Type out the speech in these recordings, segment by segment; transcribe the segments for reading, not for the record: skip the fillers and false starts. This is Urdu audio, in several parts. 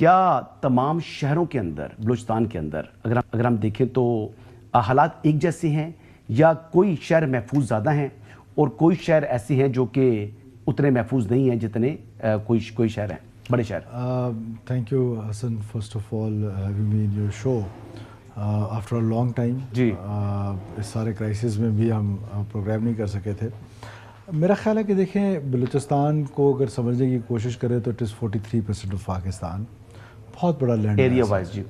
کیا تمام شہروں کے اندر بلوچستان کے اندر اگر ہم دیکھیں تو حالات ایک جیسے ہیں یا کوئی شہر محفوظ زیادہ ہیں اور کوئی شہر ایسے ہیں جو کہ اتنے محفوظ نہیں ہیں جتنے کوئی شہر ہیں بڑے شہر؟ Thank you Hasan first of all having me in your show after a long time. جی اس سارے کرائسس میں بھی ہم پروگرام نہیں کر سکے تھے. میرا خیال ہے کہ دیکھیں بلوچستان کو اگر سمجھنے کی کوشش کریں تو اٹ از 43% آف پاکستان. بہت بڑا لینڈ ایریا وائز. جی.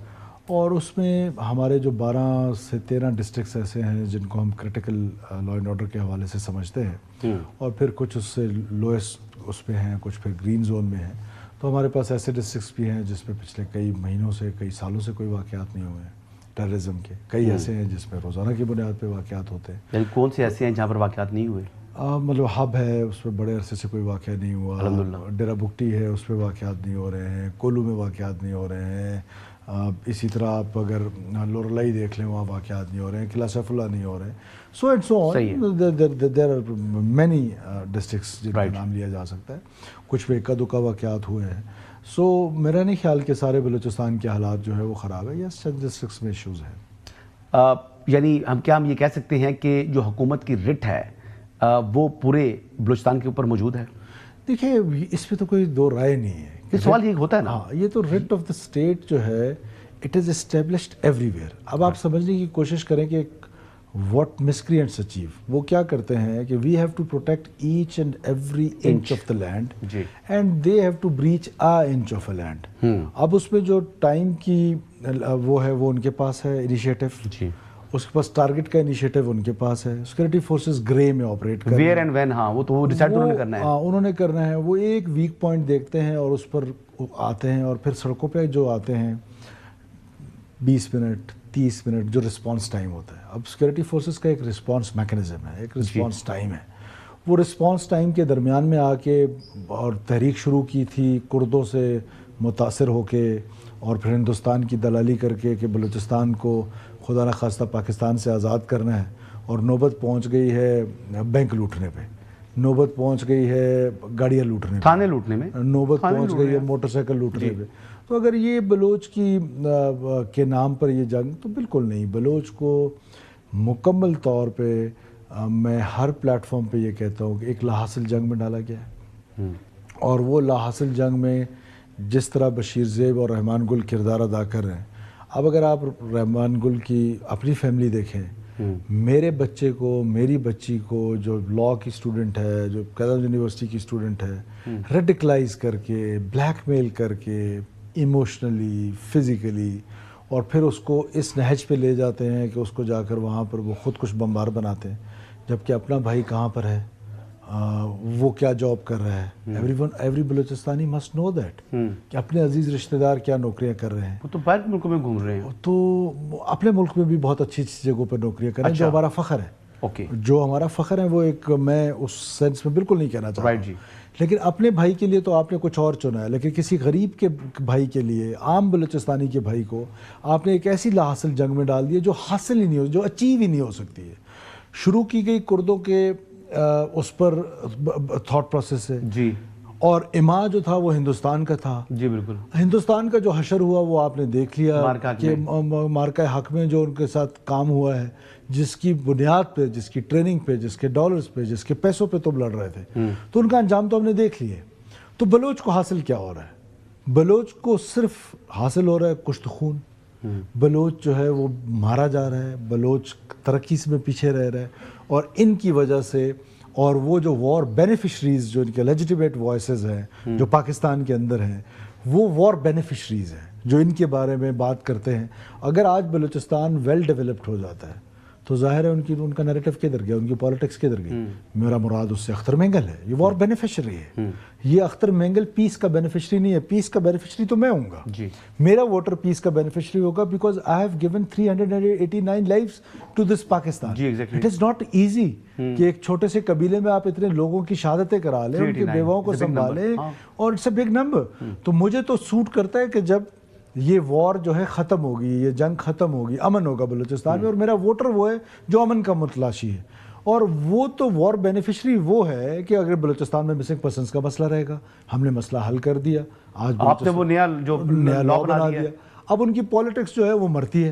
اور اس میں ہمارے جو 12 سے 13 ڈسٹرکٹس ایسے ہیں جن کو ہم کرٹیکل لا اینڈ آرڈر کے حوالے سے سمجھتے ہیں اور پھر کچھ اس سے لوئسٹ اس پہ ہیں, کچھ پھر گرین زون میں ہیں. تو ہمارے پاس ایسے ڈسٹرکٹس بھی ہیں جس میں پچھلے کئی مہینوں سے کئی سالوں سے کوئی واقعات نہیں ہوئے ہیں ٹیررزم کے. کئی ایسے ہیں جس میں روزانہ کی بنیاد پہ واقعات ہوتے ہیں. یعنی کون سے ایسے ہیں جہاں پر واقعات نہیں ہوئے؟ مطلب ہب ہے, اس پہ بڑے عرصے سے کوئی واقعہ نہیں ہوا. ڈیرا بگٹی ہے, اس پہ واقعات نہیں ہو رہے ہیں. کولو میں واقعات نہیں ہو رہے ہیں. اسی طرح آپ اگر لورلائی دیکھ لیں وہاں واقعات نہیں ہو رہے ہیں. قلعہ سیف اللہ نہیں ہو رہے ہیں. So and so on there are many districts جن کا نام لیا جا سکتا ہے. کچھ پہ اکا دکا واقعات ہوئے ہیں. سو میرا نہیں خیال کہ سارے بلوچستان کے حالات جو ہے وہ خراب ہے. یس چند ڈسٹرکٹس میں ایشوز ہیں. یعنی ہم یہ کہہ سکتے ہیں کہ جو حکومت کی رٹ ہے وہ پورے بلوچستان کے اوپر موجود ہے؟ دیکھیں اس پہ تو کوئی دو رائے نہیں ہے. یہ سوال یہ ہوتا ہے نا. ہاں, یہ تو ریٹ آف دا اسٹیٹ جو ہے it is established every where. اب آپ سمجھنے کی کوشش کریں کہ واٹ مسکرینٹس اچیو, وہ کیا کرتے ہیں کہ we have to protect each and every inch of the land and they have to breach inch of a land. اب اس میں جو ٹائم کی وہ ہے وہ ان کے پاس ہے انیشیٹو, اس کے پاس ٹارگٹ کا انیشیٹو ان کے پاس ہے. سیکورٹی فورسز گرے میں آپریٹ کرتے ہیں. ویئر اینڈ وین, ہاں وہ تو ڈیسائیڈ انہوں نے کرنا ہے. انہوں نے کرنا ہے. وہ ایک ویک پوائنٹ دیکھتے ہیں اور اس پر آتے ہیں. اور پھر سڑکوں پہ جو آتے ہیں 20 منٹ 30 منٹ جو رسپانس ٹائم ہوتا ہے. اب سیکورٹی فورسز کا ایک رسپانس میکنزم ہے, ایک رسپانس ٹائم ہے. وہ رسپانس ٹائم کے درمیان میں آ کے اور تحریک شروع کی تھی کردوں سے متاثر ہو کے اور پھر ہندوستان کی دلالی کر کے کہ بلوچستان کو خدا نخواستہ پاکستان سے آزاد کرنا ہے. اور نوبت پہنچ گئی ہے بینک لوٹنے پہ, نوبت پہنچ گئی ہے گاڑیاں لوٹنے پہ, تھانے لوٹنے میں, نوبت پہنچ گئی ہے موٹر سائیکل لوٹنے پہ. تو اگر یہ بلوچ کے نام پر یہ جنگ, تو بالکل نہیں. بلوچ کو مکمل طور پہ میں ہر پلیٹ فارم پہ یہ کہتا ہوں کہ ایک لاحاصل جنگ میں ڈالا گیا ہے. اور وہ لاحاصل جنگ میں جس طرح بشیر زیب اور رحمان گل کردار ادا کر رہے ہیں. اب اگر آپ رحمان گل کی اپنی فیملی دیکھیں, میرے بچے کو, میری بچی کو جو لاء کی اسٹوڈنٹ ہے, جو کیرل یونیورسٹی کی اسٹوڈنٹ ہے, ریڈیکلائز کر کے, بلیک میل کر کے, ایموشنلی, فزیکلی, اور پھر اس کو اس نہج پہ لے جاتے ہیں کہ اس کو جا کر وہاں پر وہ خود کچھ بمبار بناتے ہیں, جبکہ اپنا بھائی کہاں پر ہے, وہ کیا جاب کر رہا ہے. ایوری بلوچستانی مسٹ نو دیٹ کہ اپنے عزیز رشتہ دار کیا نوکریاں کر رہے ہیں. وہ تو باہر ملکوں میں گھوم رہے ہیں. تو اپنے ملک میں بھی بہت اچھی اچھی جگہوں پر نوکریاں کر رہے ہیں. جو ہمارا فخر ہے, جو ہمارا فخر ہے, وہ ایک میں اس سینس میں بالکل نہیں کہنا چاہتا. لیکن اپنے بھائی کے لیے تو آپ نے کچھ اور چنا ہے, لیکن کسی غریب کے بھائی کے لیے, عام بلوچستانی کے بھائی کو آپ نے ایک ایسی لاحاصل جنگ میں ڈال دی جو حاصل ہی نہیں ہو, جو اچیو ہی نہیں ہو سکتی ہے. شروع کی گئی کردوں کے اس پر تھاٹ پروسیس ہے جی, اور اما جو تھا وہ ہندوستان کا تھا. جی بالکل. ہندوستان کا جو حشر ہوا وہ آپ نے دیکھ لیا کہ مارکہ حق میں جو ان کے ساتھ کام ہوا ہے, جس کی بنیاد پہ, جس کی ٹریننگ پہ, جس کے ڈالرز پہ, جس کے پیسوں پہ تم لڑ رہے تھے, تو ان کا انجام تو ہم نے دیکھ لیے. تو بلوچ کو حاصل کیا ہو رہا ہے؟ بلوچ کو صرف حاصل ہو رہا ہے کشت خون. بلوچ جو ہے وہ مارا جا رہا ہے, بلوچ ترقی سے میں پیچھے رہ رہا ہے. اور ان کی وجہ سے, اور وہ جو وار بینیفیشریز جو ان کے لیجیٹیمیٹ وائسز ہیں جو پاکستان کے اندر ہیں, وہ وار بینیفیشریز ہیں جو ان کے بارے میں بات کرتے ہیں. اگر آج بلوچستان ویل ڈیولپڈ ہو جاتا ہے تو ظاہر ہے ان کا نیریٹو کدھر گیا, ان کی پالیٹکس کدھر گئی. میرا مراد اس سے اختر مینگل ہے, یہ وار بینیفیشری ہے. یہ اختر مینگل پیس کا بینیفیشری نہیں ہے. پیس کا بینیفیشری تو میں ہوں گا, میرا ووٹر پیس کا بینیفیشری ہوگا, because I have given 389 lives to this Pakistan. It is not easy کہ ایک چھوٹے سے قبیلے میں آپ اتنے لوگوں کی شہادتیں کرا لیں, ان کی بیواؤں کو سنبھالیں, اور اٹس اے بگ نمبر. تو مجھے تو سوٹ کرتا ہے کہ جب یہ وار جو ہے ختم ہوگی, یہ جنگ ختم ہوگی, امن ہوگا بلوچستان میں, اور میرا ووٹر وہ ہے جو امن کا متلاشی ہے. اور وہ تو وار بینیفیشری وہ ہے کہ اگر بلوچستان میں مسنگ پرسنس کا مسئلہ رہے گا، ہم نے مسئلہ حل کر دیا، آج آپ نے وہ نیا لا بنا دیا، اب ان کی پالیٹکس جو ہے وہ مرتی ہے،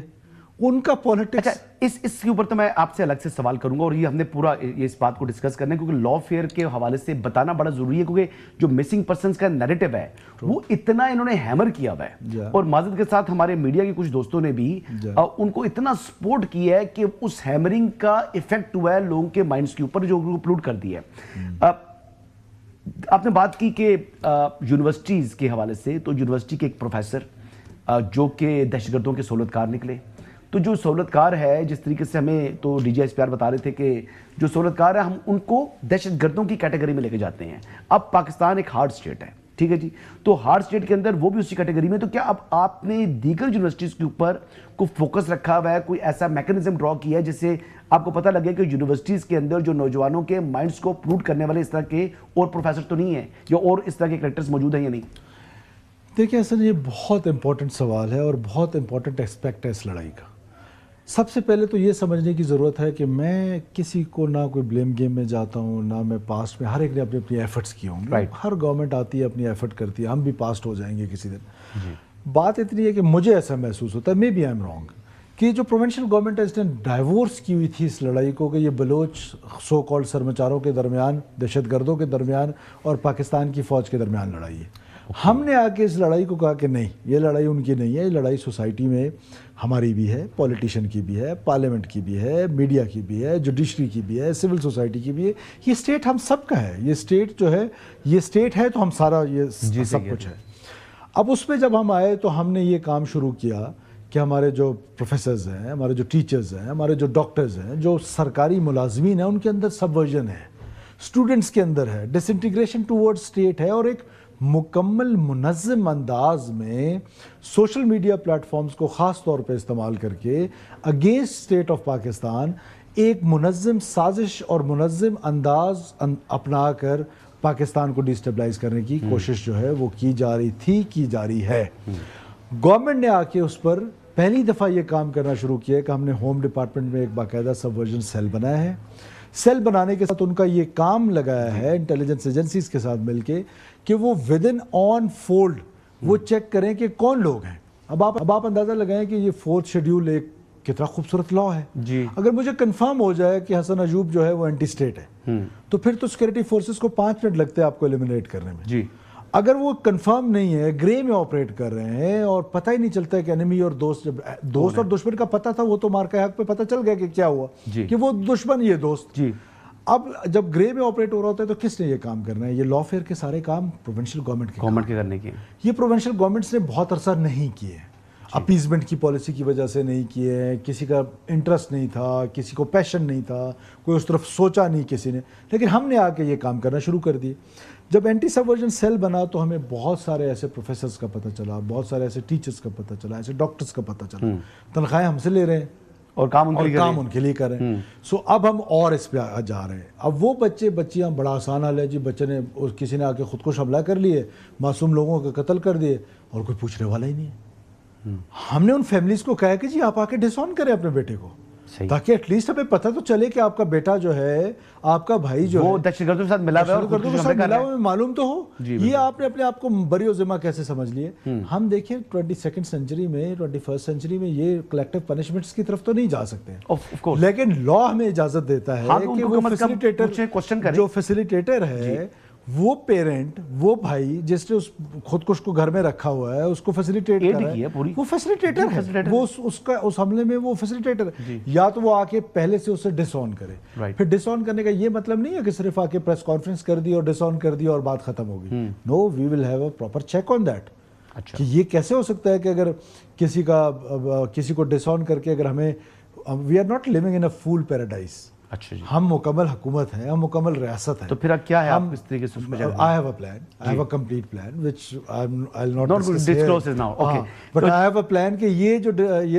ان کا پالیٹکس۔ اس کے اوپر تو میں آپ سے الگ سے سوال کروں گا، اور یہ ہم نے پورا اس بات کو ڈسکس کرنا ہے، کیونکہ لا فیئر کے حوالے سے بتانا بڑا ضروری ہے، کیونکہ جو مسنگ پرسنس کا نیریٹو ہے وہ اتنا انہوں نے ہیمر کیا ہوا ہے، اور معذرت کے ساتھ ہمارے میڈیا کے کچھ دوستوں نے بھی ان کو اتنا سپورٹ کیا ہے کہ اس ہیمرنگ کا ایفیکٹ ہوا ہے لوگوں کے مائنڈز کے اوپر، جو پلوٹ کر دیا ہے۔ آپ نے بات کی کہ یونیورسٹیز کے حوالے سے، تو یونیورسٹی کے ایک پروفیسر جو کہ دہشت گردوں کے سہولت کار نکلے، تو جو سہولت کار ہے، جس طریقے سے ہمیں تو D G S P R بتا رہے تھے کہ جو سہولت کار ہے ہم ان کو دہشت گردوں کی کیٹیگری میں لے کے جاتے ہیں۔ اب پاکستان ایک ہارڈ اسٹیٹ ہے، ٹھیک ہے جی، تو ہارڈ اسٹیٹ کے اندر وہ بھی اسی کیٹیگری میں، تو کیا اب آپ نے دیگر یونیورسٹیز کے اوپر کوئی فوکس رکھا ہوا ہے، کوئی ایسا میکنزم ڈرا کیا ہے جس سے آپ کو پتہ لگے کہ یونیورسٹیز کے اندر جو نوجوانوں کے مائنڈز کو پلوٹ کرنے والے اس طرح کے اور پروفیسر تو نہیں ہیں، یا اور اس طرح کے کریکٹرز موجود ہیں یا نہیں؟ دیکھیں اصل یہ بہت امپورٹنٹ سوال ہے اور بہت امپورٹنٹ اسپیکٹ ہے اس لڑائی کا۔ سب سے پہلے تو یہ سمجھنے کی ضرورت ہے کہ میں کسی کو نہ کوئی بلیم گیم میں جاتا ہوں، نہ میں پاسٹ میں، ہر ایک نے اپنی اپنی ایفرٹس کی ہوں گی، ہر گورنمنٹ آتی ہے اپنی ایفرٹ کرتی ہے، ہم بھی پاسٹ ہو جائیں گے کسی دن۔ بات اتنی ہے کہ مجھے ایسا محسوس ہوتا ہے، maybe I am wrong, کہ جو پروونشل گورنمنٹ ہے اس نے ڈائیورس کی ہوئی تھی اس لڑائی کو، کہ یہ بلوچ سو کالڈ سرمچاروں کے درمیان، دہشت گردوں کے درمیان اور پاکستان کی فوج کے درمیان لڑائی ہے۔ ہم نے آ کے اس لڑائی کو کہا کہ نہیں، یہ لڑائی ان کی نہیں ہے، یہ لڑائی سوسائٹی میں ہماری بھی ہے، پولیٹیشین کی بھی ہے، پارلیمنٹ کی بھی ہے، میڈیا کی بھی ہے، جوڈیشری کی بھی ہے، سول سوسائٹی کی بھی ہے، یہ اسٹیٹ ہم سب کا ہے، یہ اسٹیٹ جو ہے، یہ اسٹیٹ ہے تو ہم سارا یہ سب کچھ ہے۔ اب اس پہ جب ہم آئے تو ہم نے یہ کام شروع کیا کہ ہمارے جو پروفیسرز ہیں، ہمارے جو ٹیچرز ہیں، ہمارے جو ڈاکٹرز ہیں، جو سرکاری ملازمین ہیں، ان کے اندر سبورژن ہے، اسٹوڈنٹس کے اندر ہے، ڈس انٹیگریشن ٹورڈ اسٹیٹ ہے، اور ایک مکمل منظم انداز میں سوشل میڈیا پلیٹ فارمز کو خاص طور پہ استعمال کر کے اگینسٹ اسٹیٹ آف پاکستان ایک منظم سازش اور منظم انداز اپنا کر پاکستان کو ڈیسٹیبلائز کرنے کی کوشش جو ہے وہ کی جا رہی تھی، کی جا رہی ہے۔ گورنمنٹ نے آ کے اس پر پہلی دفعہ یہ کام کرنا شروع کیا کہ ہم نے ہوم ڈپارٹمنٹ میں ایک باقاعدہ سبورژن سیل بنایا ہے۔ سیل بنانے کے ساتھ ان کا یہ کام لگایا ہے انٹیلیجنس ایجنسیز کے ساتھ مل کے کہ وہ ودن آن فولڈ وہ چیک کریں کہ کون لوگ ہیں۔ اب آپ اندازہ لگائیں کہ یہ 4th شیڈیول ایک کتنا خوبصورت لا ہے جی۔ اگر مجھے کنفرم ہو جائے کہ حسن ایوب جو ہے وہ اینٹی اسٹیٹ ہے تو پھر تو سیکورٹی فورسز کو 5 منٹ لگتے ہیں آپ کو ایلیمنیٹ کرنے میں جی۔ اگر وہ کنفرم نہیں ہے، گرے میں آپریٹ کر رہے ہیں اور پتہ ہی نہیں چلتا ہے کہ انیمی اور دوست اور دشمن کا پتہ تھا، وہ تو مارکا حق پہ پتہ چل گیا کہ کیا ہوا کہ وہ دشمن یہ دوست جی۔ اب جب گرے میں آپریٹ ہو رہا ہوتا ہے تو کس نے یہ کام کرنا ہے؟ یہ لا فیئر کے سارے کام پروونشل گورنمنٹ کے کرنے کے، یہ پروونشل گورنمنٹس نے بہت عرصہ نہیں کیے، اپیزمنٹ کی پالیسی کی وجہ سے نہیں کیے ہیں، کسی کا انٹرسٹ نہیں تھا، کسی کو پیشن نہیں تھا، کوئی اس طرف سوچا نہیں کسی نے، لیکن ہم نے آ کے یہ کام کرنا شروع کر دیے۔ جب اینٹی سبورژن سیل بنا تو ہمیں بہت سارے ایسے پروفیسرز کا پتہ چلا، بہت سارے ایسے ٹیچرز کا پتہ چلا، ایسے ڈاکٹرز کا پتہ چلا، تنخواہیں ہم سے لے رہے ہیں اور کام ان کے لیے کر رہے ہیں۔ سو اب ہم اور اس پہ جا رہے ہیں۔ اب وہ بچیاں بڑا آسان حال ہے جی، بچے نے کسی نے آ کے خودکش حملہ کر لیے، معصوم لوگوں کا قتل کر دیے اور کوئی پوچھنے والا ہی نہیں ہے۔ ہم نے ان فیملیز کو کہا کہ جی آپ آ کے ڈس آن کریں اپنے بیٹے کو، تاکہ ایٹ لیسٹ ہمیں پتہ تو چلے کہ آپ کا بیٹا جو ہے، آپ کا بھائی جو ہے دہشت گردوں کے ساتھ ملا ہوا ہے، معلوم تو ہو۔ یہ آپ نے اپنے آپ کو بری و ذمہ کیسے سمجھ لیے؟ ہم دیکھیں 22nd سینچری میں، 21st سینچری میں یہ کلیکٹیو پنشمنٹس کی طرف تو نہیں جا سکتے ہیں، لیکن لا ہمیں اجازت دیتا ہے کہ وہ فیسیلیٹیٹر جو فیسیلیٹیٹر ہے، وہ پیرنٹ، وہ بھائی جس نے اس خودکش کو گھر میں رکھا ہوا ہے، اس کو فیسیلیٹیٹ کر رہا ہے، وہ فیسیلیٹیٹر ہے، وہ اس حملے میں وہ فیسیلیٹیٹر ہے۔ یا تو وہ آ کے پہلے سے اسے ڈس آن کرے، پھر ڈس آن کرنے کا یہ مطلب نہیں ہے کہ صرف آ کے پریس کانفرنس کر دی اور ڈس آن کر دی اور بات ختم ہو گئی۔ No, we will have a proper check on that کہ یہ کیسے ہو سکتا ہے کہ اگر کسی کو ڈس آن کر کے اگر ہمیں، we are not living in a fool paradise, ہم مکمل حکومت ہیں، ہم مکمل ریاست ہیں۔ تو پھر کیا ہے آپ اس طریقے سے اس میں جائیں؟ I have a plan, I have a complete plan which I'll not disclose it now. Okay. But I have a plan کہ یہ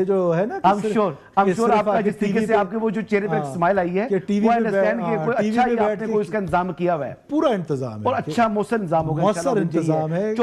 جو ہے نا، I'm sure آپ کا جس طریقے سے آپ کے وہ جو چہرے پہ اسمائل آئی ہے، وہ انڈرسٹینڈ کہ کوئی اچھا ہی آپ نے کوئی اس کا انتظام کیا ہوا ہے، پورا انتظام ہے اور اچھا مؤثر انتظام ہوگا، مؤثر انتظام ہے۔